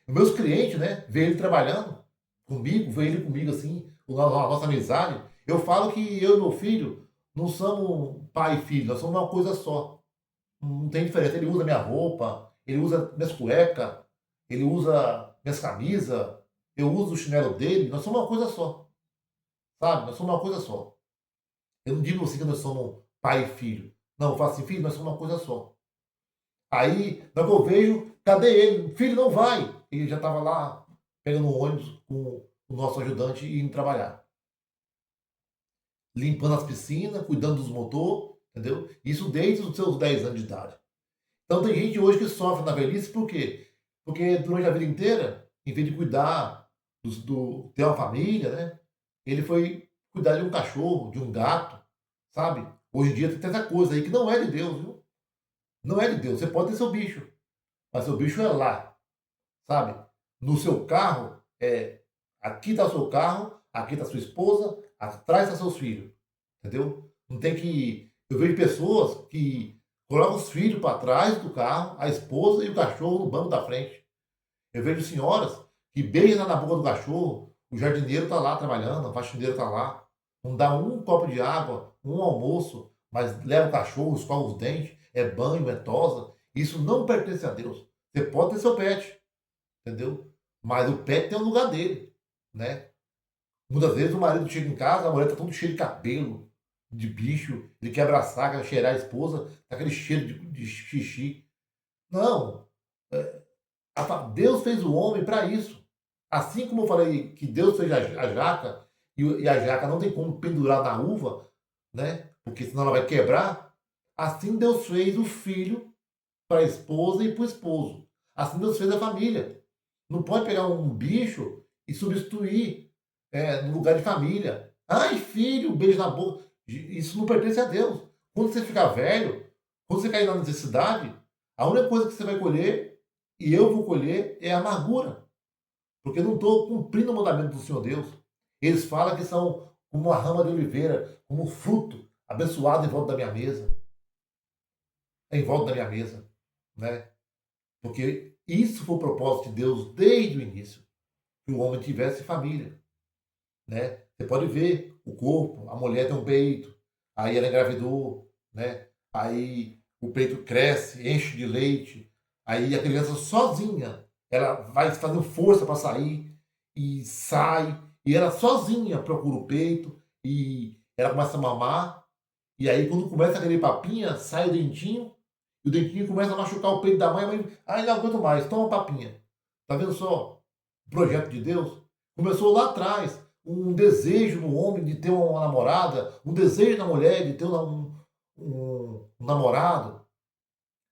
Meus clientes, né, vê ele trabalhando comigo, vê ele comigo assim, a nossa amizade. Eu falo que eu e meu filho não somos pai e filho, nós somos uma coisa só. Não tem diferença. Ele usa minha roupa, ele usa minhas cuecas, ele usa minhas camisas, eu uso o chinelo dele, nós somos uma coisa só. Sabe? Nós somos uma coisa só. Eu não digo assim que nós somos pai e filho. Não, eu falo assim, filho, nós somos uma coisa só. Aí, na hora que eu vejo, cadê ele? Filho, não vai. Ele já estava lá, pegando o ônibus com o nosso ajudante e indo trabalhar. Limpando as piscinas, cuidando dos motor, entendeu? Isso desde os seus 10 anos de idade. Então tem gente hoje que sofre na velhice, por quê? Porque durante a vida inteira, em vez de cuidar ter uma família, né? Ele foi cuidar de um cachorro, de um gato, sabe? Hoje em dia tem tanta coisa aí que não é de Deus, viu? Não é de Deus. Você pode ter seu bicho, mas seu bicho é lá, sabe? No seu carro, aqui está o seu carro, aqui está sua esposa, atrás está seus filhos, entendeu? Não tem que. Eu vejo pessoas que colocam os filhos para trás do carro, a esposa e o cachorro no banco da frente. Eu vejo senhoras que beijam na boca do cachorro, o jardineiro está lá trabalhando, a faxineira está lá, não dá um copo de água, um almoço, mas leva o cachorro, escova os dentes, é banho, é tosa. Isso não pertence a Deus. Você pode ter seu pet, entendeu? Mas o pet tem o lugar dele, né? Muitas vezes o marido chega em casa, a mulher tá todo cheia de cabelo, de bicho, ele quer abraçar, quer cheirar a esposa, tá aquele cheiro de xixi. Não, Deus fez o homem para isso. Assim como eu falei que Deus fez a jaca, e a jaca não tem como pendurar na uva, né? Porque senão ela vai quebrar. Assim Deus fez o filho para a esposa e para o esposo. Assim Deus fez a família. Não pode pegar um bicho e substituir no lugar de família. Ai, filho, beijo na boca. Isso não pertence a Deus. Quando você ficar velho, quando você cair na necessidade, a única coisa que você vai colher, e eu vou colher, é amargura. Porque eu não estou cumprindo o mandamento do Senhor Deus. Eles falam que são como uma rama de oliveira, como um fruto abençoado em volta da minha mesa. Em volta da minha mesa. Né? Porque isso foi o propósito de Deus desde o início. Que o homem tivesse família. Né? Você pode ver o corpo, a mulher tem um peito, aí ela engravidou, né? Aí o peito cresce, enche de leite, aí a criança sozinha, ela vai fazendo força para sair e sai, e ela sozinha procura o peito e ela começa a mamar, e aí quando começa aquele papinha, sai o dentinho, e o dentinho começa a machucar o peito da mãe, a mãe, ai não aguento mais, toma papinha. Tá vendo só? O projeto de Deus começou lá atrás, um desejo no homem de ter uma namorada, um desejo na mulher de ter um namorado,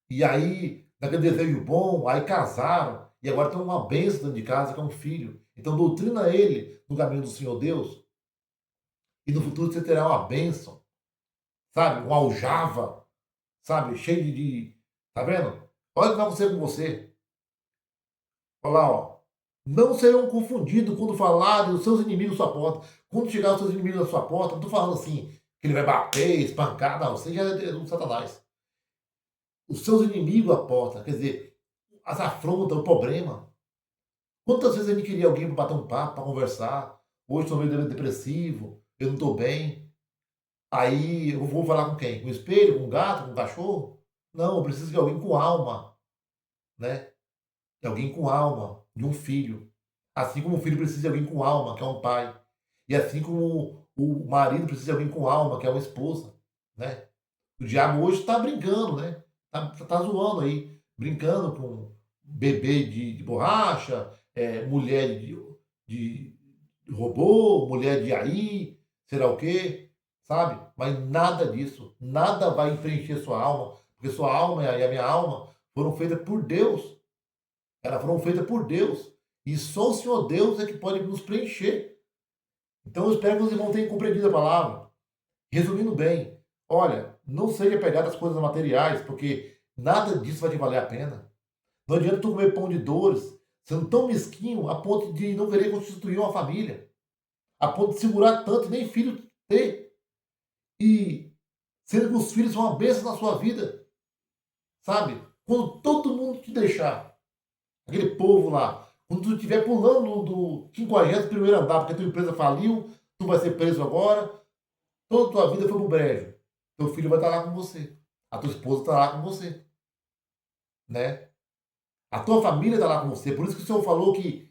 e aí, naquele desejo bom, aí casaram, e agora tem uma bênção dentro de casa, que é um filho. Então doutrina ele no caminho do Senhor Deus, e no futuro você terá uma bênção, sabe? Uma aljava, sabe? Cheio tá vendo? Olha o que vai acontecer com você. Olha lá, ó. Não serão confundidos quando falarem os seus inimigos à sua porta. Quando chegar os seus inimigos à sua porta, não estou falando assim, que ele vai bater, espancar, não. Você já é do Satanás. Os seus inimigos à porta, quer dizer, as afrontas, o problema. Quantas vezes a gente queria alguém para bater um papo, para conversar? Hoje estou meio depressivo, eu não estou bem. Aí eu vou falar com quem? Com o espelho, com o gato, com o cachorro? Não, eu preciso de alguém com alma, né? De alguém com alma, de um filho. Assim como o filho precisa de alguém com alma, que é um pai. E assim como o marido precisa de alguém com alma, que é uma esposa, né? O diabo hoje está brincando, né? Tá zoando aí, brincando com bebê de borracha, mulher de robô, mulher de AI, será o quê, sabe? Mas nada disso, nada vai preencher sua alma, porque sua alma e a minha alma foram feitas por Deus. Elas foram feitas por Deus. E só o Senhor Deus é que pode nos preencher. Então eu espero que os irmãos tenham compreendido a palavra. Resumindo bem, olha, não seja apegado às coisas materiais, porque nada disso vai te valer a pena. Não adianta tu comer pão de dores, sendo tão mesquinho a ponto de não querer constituir uma família, a ponto de segurar tanto e nem filho ter. E sendo que os filhos são uma bênção na sua vida, sabe? Quando todo mundo te deixar, aquele povo lá, quando tu estiver pulando do 51º andar, porque a tua empresa faliu, tu vai ser preso agora, toda a tua vida foi pro brejo. Teu filho vai estar lá com você. A tua esposa está lá com você. Né? A tua família está lá com você. Por isso que o Senhor falou que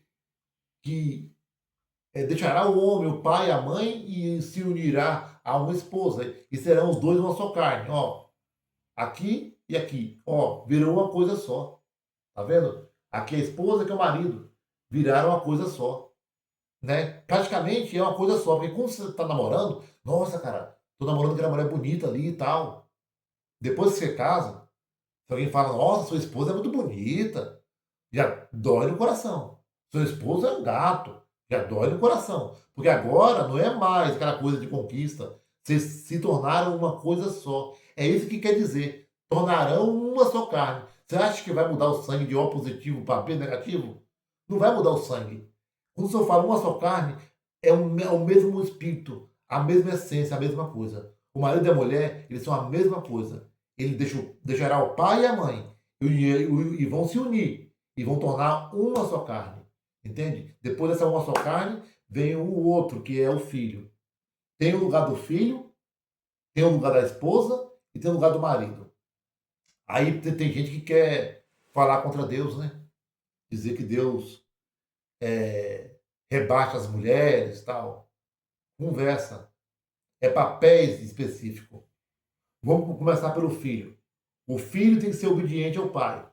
deixará o homem, o pai, a mãe e se unirá a uma esposa. E serão os dois uma só carne. Ó, aqui e aqui. Ó, virou uma coisa só. Tá vendo? Aqui é a esposa, que é o marido. Viraram uma coisa só. Né? Praticamente é uma coisa só. Porque quando você tá namorando, nossa, cara, tô namorando aquela mulher bonita ali e tal. Depois que você casa, se alguém fala, nossa, sua esposa é muito bonita, já dói no coração. Sua esposa é um gato, já dói no coração. Porque agora não é mais aquela coisa de conquista. Vocês se tornaram uma coisa só. É isso que quer dizer. Tornarão uma só carne. Você acha que vai mudar o sangue de O positivo para B negativo? Não vai mudar o sangue. Quando o Senhor fala uma só carne, é o mesmo espírito, a mesma essência, a mesma coisa. O marido e a mulher, eles são a mesma coisa. Ele deixará o pai e a mãe e vão se unir e vão tornar uma só carne. Entende? Depois dessa uma só carne, vem o outro, que é o filho. Tem o lugar do filho, tem o lugar da esposa e tem o lugar do marido. Aí tem gente que quer falar contra Deus, né? Dizer que Deus rebaixa as mulheres, tal. Conversa. É papéis específicos. Vamos começar pelo filho. O filho tem que ser obediente ao pai.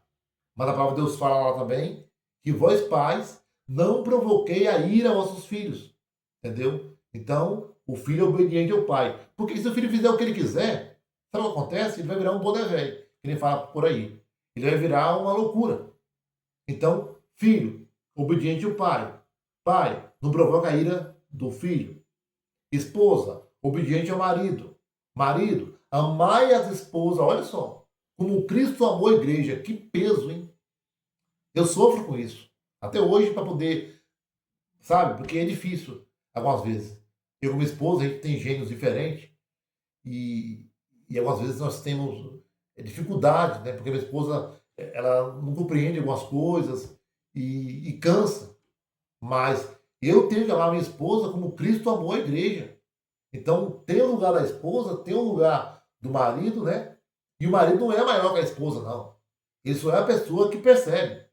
Mas a palavra de Deus fala lá também que vós, pais, não provoquei a ira aos vossos filhos. Entendeu? Então, o filho é obediente ao pai. Porque se o filho fizer o que ele quiser, sabe o que acontece? Ele vai virar um boné velho, que nem fala por aí. Ele vai virar uma loucura. Então, filho, obediente ao pai. Pai, não provoca a ira do filho. Esposa, obediente ao marido. Marido, amai as esposas. Olha só, como Cristo amou a igreja. Que peso, hein? Eu sofro com isso. Até hoje, para poder, sabe? Porque é difícil, algumas vezes. Eu com minha esposa, a gente tem gênios diferentes. E, e algumas vezes nós temos dificuldade, né? Porque minha esposa, ela não compreende algumas coisas e cansa. Mas eu tenho que amar minha esposa como Cristo amou a igreja. Então, tem o lugar da esposa, tem o lugar do marido, né? E o marido não é maior que a esposa, não. Isso é a pessoa que percebe,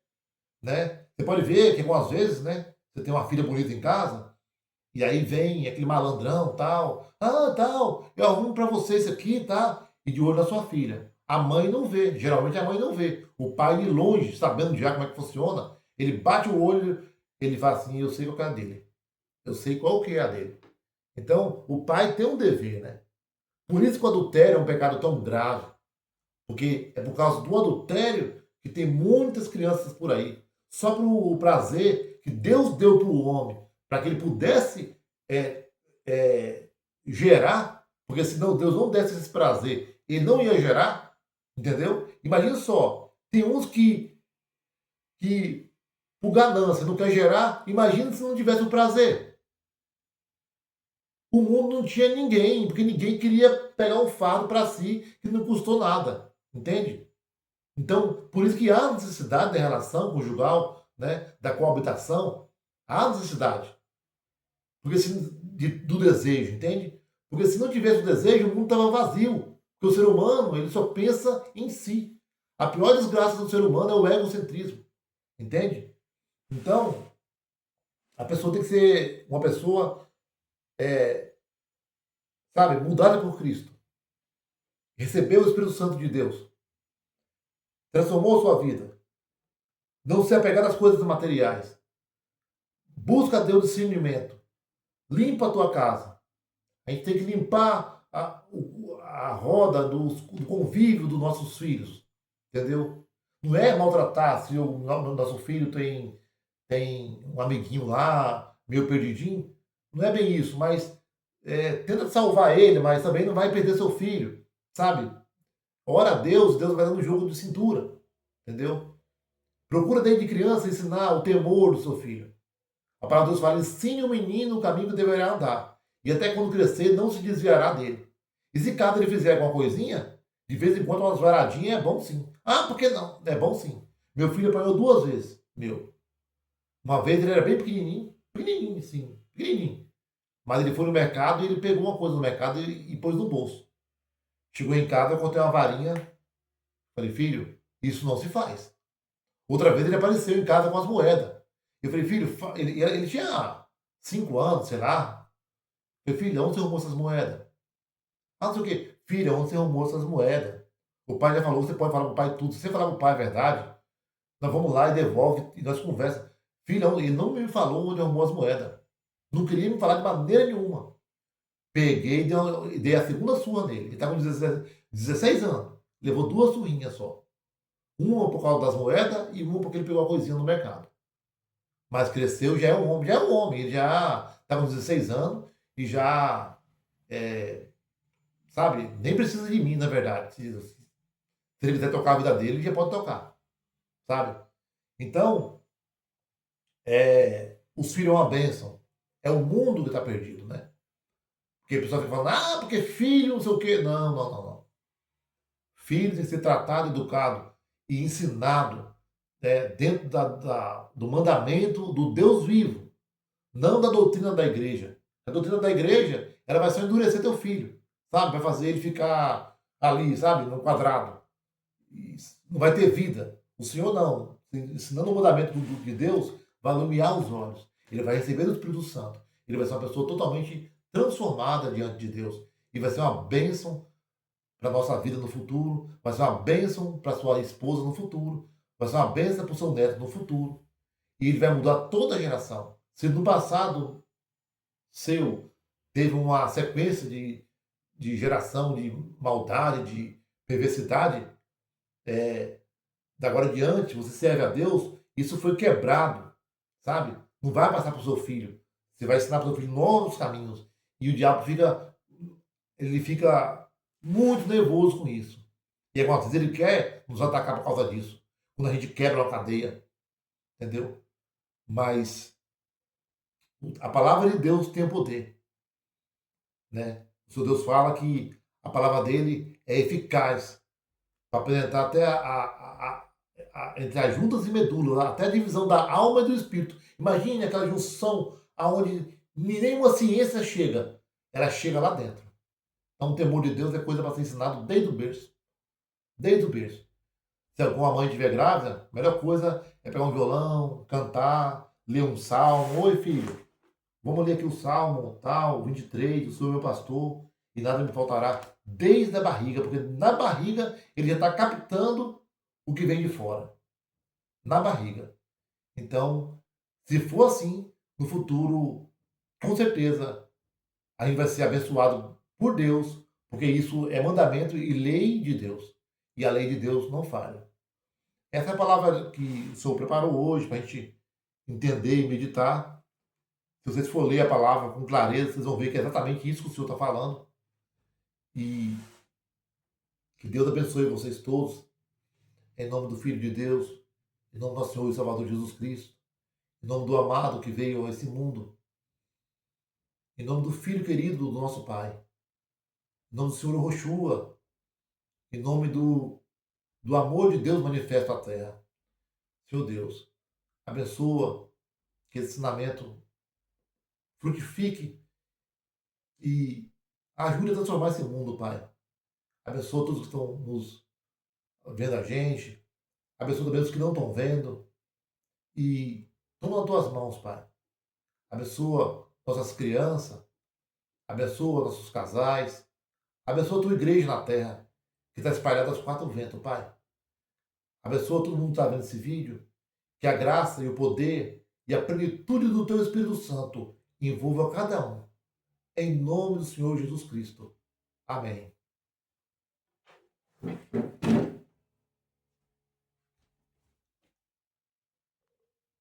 né? Você pode ver que algumas vezes, né? Você tem uma filha bonita em casa, e aí vem aquele malandrão, tal. Ah, tal, eu arrumo pra você isso aqui, tá? E de olho na sua filha. A mãe não vê, geralmente a mãe não vê. O pai de longe, sabendo já como é que funciona, ele bate o olho, ele fala assim, eu sei qual que é a dele. Eu sei qual que é a dele. Então, o pai tem um dever, né? Por isso que o adultério é um pecado tão grave. Porque é por causa do adultério que tem muitas crianças por aí. Só para o prazer que Deus deu para o homem, para que ele pudesse é, gerar, porque senão Deus não desse esse prazer, ele não ia gerar, entendeu? Imagina só, tem uns que por ganância não quer gerar, imagina se não tivesse o prazer. O mundo não tinha ninguém, porque ninguém queria pegar um fardo para si que não custou nada, entende? Então, por isso que há necessidade da relação conjugal, né, da coabitação, há necessidade. Porque do desejo, entende? Porque se não tivesse o desejo, o mundo estava vazio. Porque o ser humano, ele só pensa em si. A pior desgraça do ser humano é o egocentrismo, entende? Então, a pessoa tem que ser uma pessoa, sabe, mudada por Cristo. Recebeu o Espírito Santo de Deus. Transformou sua vida. Não se apegar às coisas materiais. Busca a Deus discernimento. Limpa a tua casa. A gente tem que limpar a roda do convívio dos nossos filhos. Entendeu? Não é maltratar se o nosso filho tem um amiguinho lá, meio perdidinho. Não é bem isso, mas tenta salvar ele, mas também não vai perder seu filho. Sabe? Ora a Deus, Deus vai dando um jogo de cintura. Entendeu? Procura desde criança ensinar o temor do seu filho. A palavra de Deus fala, ensine o menino o caminho que deverá andar. E até quando crescer, não se desviará dele. E se caso ele fizer alguma coisinha, de vez em quando umas varadinhas é bom sim. Ah, por que não? É bom sim. Meu filho apanhou 2 vezes. Uma vez ele era bem pequenininho. Pequenininho, sim. Pequenininho. Mas ele foi no mercado e ele pegou uma coisa no mercado e pôs no bolso. Chegou em casa, eu contei uma varinha. Falei, filho, isso não se faz. Outra vez ele apareceu em casa com as moedas. Eu falei, filho, ele tinha 5 anos, sei lá. Eu falei, filho, onde você arrumou essas moedas? Ah, não sei o quê. Filho, onde você arrumou essas moedas? O pai já falou, você pode falar para o pai tudo. Se você falar para o pai a verdade, nós vamos lá e devolve e nós conversa. Filho, ele não me falou onde arrumou as moedas. Não queria me falar de maneira nenhuma. Peguei e dei a segunda surra nele. Ele estava com 16 anos. Levou duas surrinhas só. Uma por causa das moedas e uma porque ele pegou a coisinha no mercado. Mas cresceu, já é um homem. Já é um homem. Ele já está com 16 anos e já, é, sabe, nem precisa de mim, na verdade. Se ele quiser tocar a vida dele, ele já pode tocar, sabe? Então, os filhos é uma bênção. É o mundo que está perdido, né? Porque a pessoa fica falando, ah, porque filho, não sei o quê. Não, não, não, não. Filho tem que ser tratado, educado e ensinado, né, dentro do mandamento do Deus vivo, não da doutrina da igreja. A doutrina da igreja, ela vai só endurecer teu filho, sabe? Vai fazer ele ficar ali, sabe? No quadrado. E não vai ter vida. O Senhor não. Ensinando o mandamento de Deus, vai iluminar os olhos. Ele vai receber o Espírito Santo. Ele vai ser uma pessoa totalmente transformada diante de Deus. E vai ser uma bênção para a nossa vida no futuro, vai ser uma bênção para sua esposa no futuro, vai ser uma bênção para o seu neto no futuro. E ele vai mudar toda a geração. Se no passado seu teve uma sequência de geração de maldade, de perversidade, da agora em diante você serve a Deus, isso foi quebrado, sabe? Não vai passar para o seu filho. Você vai ensinar para o seu filho novos caminhos. E o diabo ele fica muito nervoso com isso. E algumas vezes ele quer nos atacar por causa disso. Quando a gente quebra uma cadeia, entendeu? Mas a palavra de Deus tem o poder, né? O seu Deus fala que a palavra dele é eficaz para apresentar até entre as juntas e medulas, até a divisão da alma e do espírito. Imagine aquela junção aonde nenhuma ciência chega. Ela chega lá dentro. Então, o temor de Deus é coisa para ser ensinado desde o berço. Desde o berço. Se alguma mãe estiver grávida, a melhor coisa é pegar um violão, cantar, ler um salmo. Oi, filho, vamos ler aqui o salmo, tal, 23, o Senhor é meu pastor, e nada me faltará. Desde a barriga, porque na barriga ele já está captando o que vem de fora. Na barriga. Então, se for assim, no futuro, com certeza, a gente vai ser abençoado por Deus, porque isso é mandamento e lei de Deus. E a lei de Deus não falha. Essa é a palavra que o Senhor preparou hoje para a gente entender e meditar. Se vocês for ler a palavra com clareza, vocês vão ver que é exatamente isso que o Senhor está falando. E que Deus abençoe vocês todos, em nome do Filho de Deus, em nome do nosso Senhor e Salvador Jesus Cristo, em nome do amado que veio a esse mundo, em nome do Filho querido do nosso Pai, em nome do Senhor Roshua, em nome do amor de Deus manifesto à terra. Senhor Deus, abençoa que esse ensinamento frutifique e ajude a transformar esse mundo, Pai. Abençoa todos que estão nos vendo a gente. Abençoa também os que não estão vendo. E toma nas tuas mãos, Pai. Abençoa nossas crianças. Abençoa nossos casais. Abençoa a tua igreja na terra, que está espalhada aos quatro ventos, Pai. Abençoa todo mundo que está vendo esse vídeo. Que a graça e o poder e a plenitude do teu Espírito Santo envolva cada um. Em nome do Senhor Jesus Cristo. Amém.